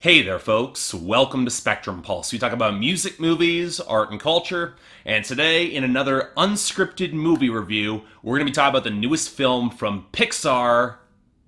Hey there, folks. Welcome to Spectrum Pulse. We talk about music, movies, art, and culture. And today, in another unscripted movie review, we're going to be talking about the newest film from Pixar,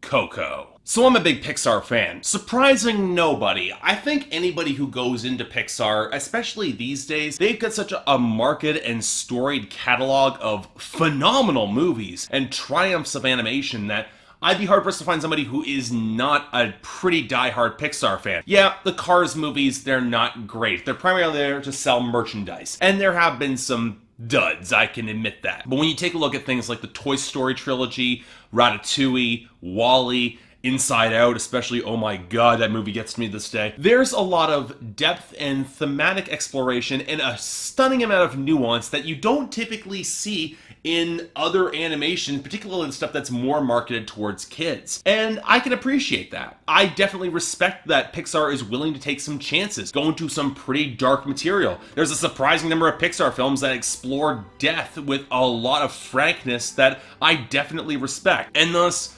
Coco. So I'm a big Pixar fan. Surprising nobody. I think anybody who goes into Pixar, especially these days, they've got such a marked and storied catalog of phenomenal movies and triumphs of animation that I'd be hard-pressed to find somebody who is not a pretty die-hard Pixar fan. Yeah, the Cars movies, they're not great. They're primarily there to sell merchandise. And there have been some duds, I can admit that. But when you take a look at things like the Toy Story trilogy, Ratatouille, WALL-E, Inside Out, especially, oh my god, that movie gets to me this day. There's a lot of depth and thematic exploration and a stunning amount of nuance that you don't typically see in other animation, particularly the stuff that's more marketed towards kids. And I can appreciate that. I definitely respect that Pixar is willing to take some chances, go into some pretty dark material. There's a surprising number of Pixar films that explore death with a lot of frankness that I definitely respect. And thus,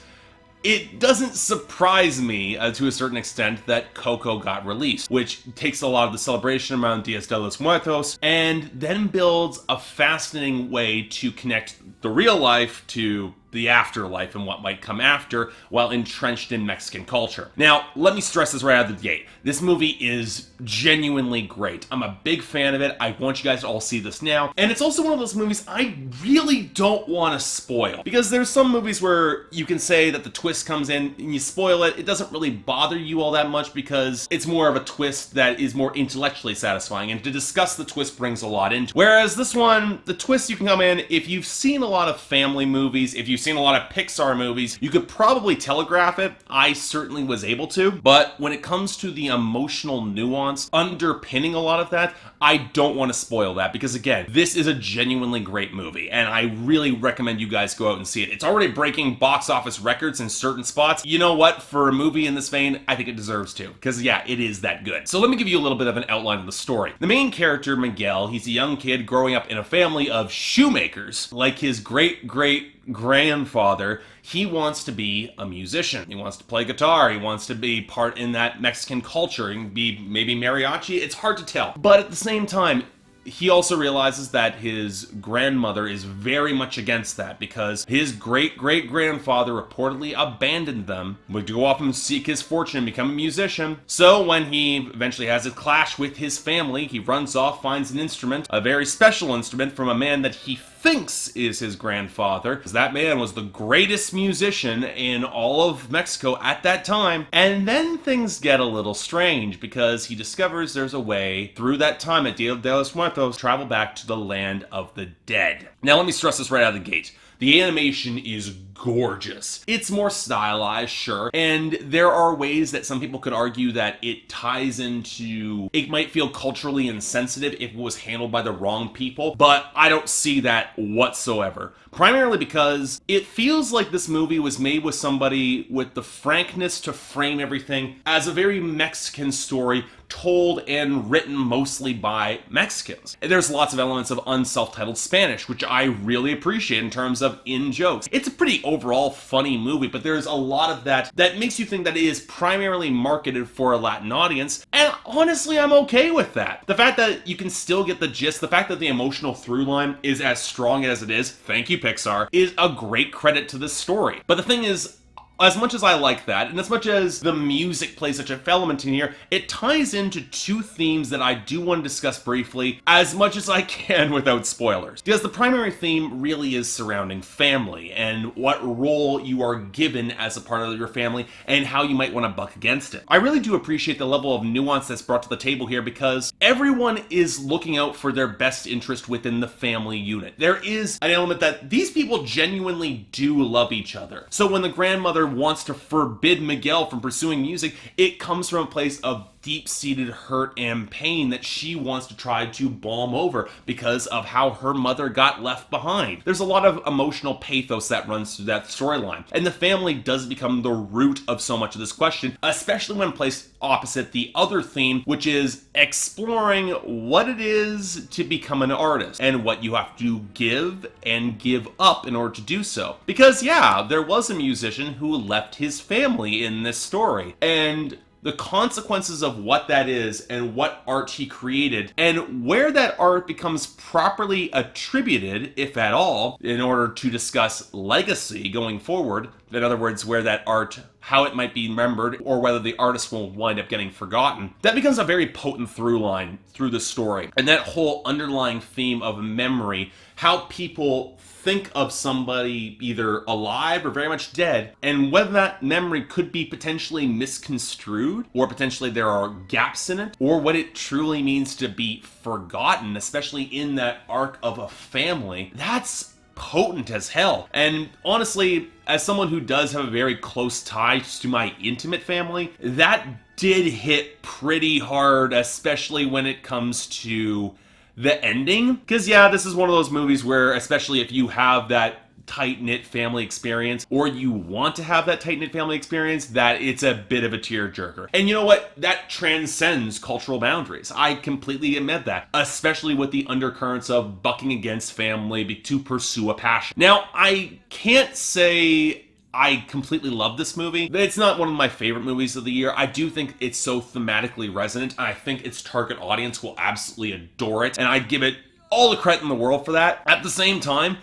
it doesn't surprise me, to a certain extent, that Coco got released, which takes a lot of the celebration around Dias de los Muertos, and then builds a fascinating way to connect the real life to the afterlife and what might come after while entrenched in Mexican culture. Now, let me stress this right out of the gate. This movie is genuinely great. I'm a big fan of it. I want you guys to all see this now. And it's also one of those movies I really don't want to spoil. Because there's some movies where you can say that the twist comes in and you spoil it. It doesn't really bother you all that much because it's more of a twist that is more intellectually satisfying. And to discuss the twist brings a lot into it. Whereas this one, the twist you can come in, if you've seen a lot of family movies, if you've seen a lot of Pixar movies, you could probably telegraph it. I certainly was able to. But when it comes to the emotional nuance underpinning a lot of that, I don't want to spoil that because, again, this is a genuinely great movie, and I really recommend you guys go out and see it. It's already breaking box office records in certain spots. You know what? For a movie in this vein, I think it deserves to, because, yeah, it is that good. So let me give you a little bit of an outline of the story. The main character, Miguel, he's a young kid growing up in a family of shoemakers. Like his great-great-grandfather, he wants to be a musician. He wants to play guitar. He wants to be part in that Mexican culture and be maybe mariachi. It's hard to tell. But at the same time, he also realizes that his grandmother is very much against that because his great-great-grandfather reportedly abandoned them, would go off and seek his fortune and become a musician. So when he eventually has a clash with his family, he runs off, finds an instrument, a very special instrument from a man that he thinks is his grandfather, because that man was the greatest musician in all of Mexico at that time. And then things get a little strange because he discovers there's a way through that time at Dia de los Muertos to travel back to the land of the dead. Now let me stress this right out of the gate. The animation is gorgeous. It's more stylized, sure, and there are ways that some people could argue that it ties into, it might feel culturally insensitive if it was handled by the wrong people, but I don't see that whatsoever. Primarily because it feels like this movie was made with somebody with the frankness to frame everything as a very Mexican story told and written mostly by Mexicans. And there's lots of elements of unself-titled Spanish, which I really appreciate in terms of in-jokes. It's a pretty overall funny movie, but there's a lot of that makes you think that it is primarily marketed for a Latin audience, and honestly, I'm okay with that. The fact that you can still get the gist, the fact that the emotional through line is as strong as it is, thank you, Pixar, is a great credit to this story. But the thing is, as much as I like that, and as much as the music plays such a element in here, it ties into two themes that I do want to discuss briefly, as much as I can without spoilers. Because the primary theme really is surrounding family, and what role you are given as a part of your family, and how you might want to buck against it. I really do appreciate the level of nuance that's brought to the table here, because everyone is looking out for their best interest within the family unit. There is an element that these people genuinely do love each other. So when the grandmother wants to forbid Miguel from pursuing music, it comes from a place of deep-seated hurt and pain that she wants to try to balm over because of how her mother got left behind. There's a lot of emotional pathos that runs through that storyline, and the family does become the root of so much of this question, especially when placed opposite the other theme, which is exploring what it is to become an artist and what you have to give and give up in order to do so. Because yeah, there was a musician who left his family in this story, and the consequences of what that is and what art he created, and where that art becomes properly attributed, if at all, in order to discuss legacy going forward. In other words, where that art, how it might be remembered, or whether the artist will wind up getting forgotten. That becomes a very potent through line through the story. And that whole underlying theme of memory, how people think of somebody either alive or very much dead, and whether that memory could be potentially misconstrued, or potentially there are gaps in it, or what it truly means to be forgotten, especially in that arc of a family. That's potent as hell. And honestly, as someone who does have a very close tie to my intimate family, that did hit pretty hard, especially when it comes to the ending. Because yeah, this is one of those movies where, especially if you have that tight-knit family experience, or you want to have that tight-knit family experience, that it's a bit of a tearjerker. And you know what? That transcends cultural boundaries. I completely admit that, especially with the undercurrents of bucking against family to pursue a passion. Now, I can't say I completely love this movie. It's not one of my favorite movies of the year. I do think it's so thematically resonant, and I think its target audience will absolutely adore it, and I give it all the credit in the world for that. At the same time,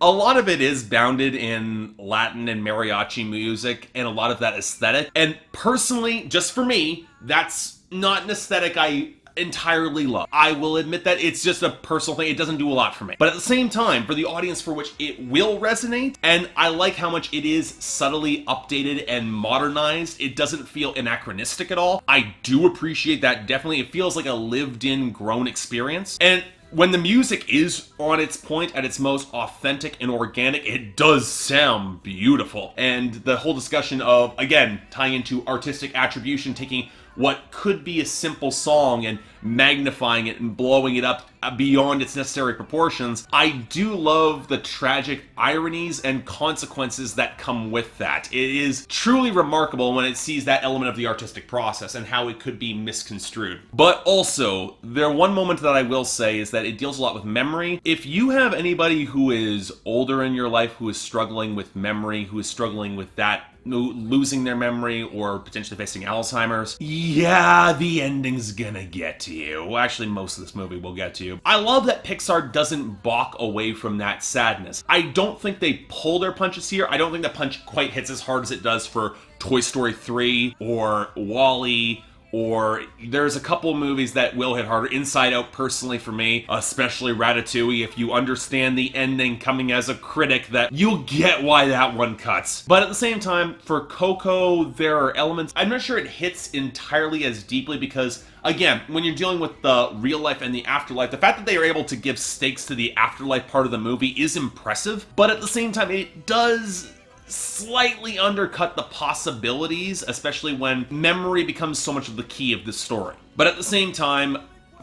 a lot of it is bounded in Latin and mariachi music, and a lot of that aesthetic. And personally, just for me, that's not an aesthetic I entirely love. I will admit that it's just a personal thing. It doesn't do a lot for me. But at the same time, for the audience for which it will resonate, and I like how much it is subtly updated and modernized, it doesn't feel anachronistic at all. I do appreciate that. Definitely, it feels like a lived-in, grown experience. And when the music is on its point, at its most authentic and organic, it does sound beautiful. And the whole discussion of, again, tying into artistic attribution, taking what could be a simple song and magnifying it and blowing it up beyond its necessary proportions. I do love the tragic ironies and consequences that come with that. It is truly remarkable when it sees that element of the artistic process and how it could be misconstrued. But also, one moment that I will say is that it deals a lot with memory. If you have anybody who is older in your life who is struggling with memory, who is struggling with that, losing their memory or potentially facing Alzheimer's, yeah, the ending's gonna get to you. Well, actually, most of this movie will get to you. I love that Pixar doesn't balk away from that sadness. I don't think they pull their punches here. I don't think the punch quite hits as hard as it does for Toy Story 3 or WALL-E, or there's a couple movies that will hit harder. Inside Out, personally for me, especially Ratatouille, if you understand the ending coming as a critic, that you'll get why that one cuts. But at the same time, for Coco, there are elements, I'm not sure it hits entirely as deeply because, again, when you're dealing with the real life and the afterlife, the fact that they are able to give stakes to the afterlife part of the movie is impressive, but at the same time, it does slightly undercut the possibilities, especially when memory becomes so much of the key of the story. But at the same time,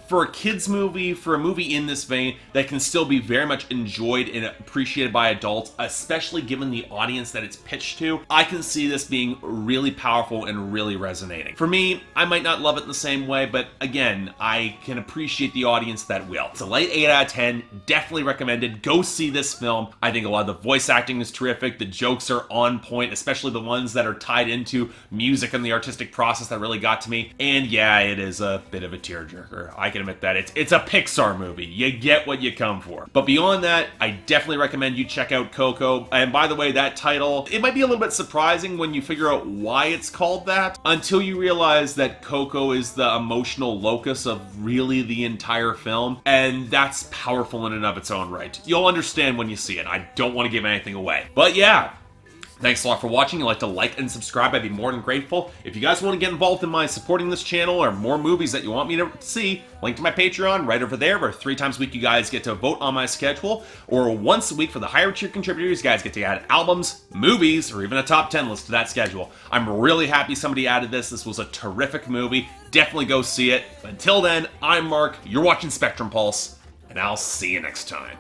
for a kid's movie, for a movie in this vein that can still be very much enjoyed and appreciated by adults, especially given the audience that it's pitched to, I can see this being really powerful and really resonating. For me, I might not love it in the same way, but again, I can appreciate the audience that will. It's a light 8 out of 10, definitely recommended. Go see this film. I think a lot of the voice acting is terrific, the jokes are on point, especially the ones that are tied into music and the artistic process that really got to me. And yeah, it is a bit of a tearjerker. I can admit that. It's a Pixar movie. You get what you come for. But beyond that, I definitely recommend you check out Coco. And by the way, that title, it might be a little bit surprising when you figure out why it's called that, until you realize that Coco is the emotional locus of really the entire film. And that's powerful in and of its own right. You'll understand when you see it. I don't want to give anything away. But yeah, thanks a lot for watching. If you'd like to like and subscribe, I'd be more than grateful. If you guys want to get involved in my supporting this channel or more movies that you want me to see, link to my Patreon right over there, where 3 times a week you guys get to vote on my schedule, or once a week for the higher tier contributors, you guys get to add albums, movies, or even a top 10 list to that schedule. I'm really happy somebody added this. This was a terrific movie. Definitely go see it. Until then, I'm Mark, you're watching Spectrum Pulse, and I'll see you next time.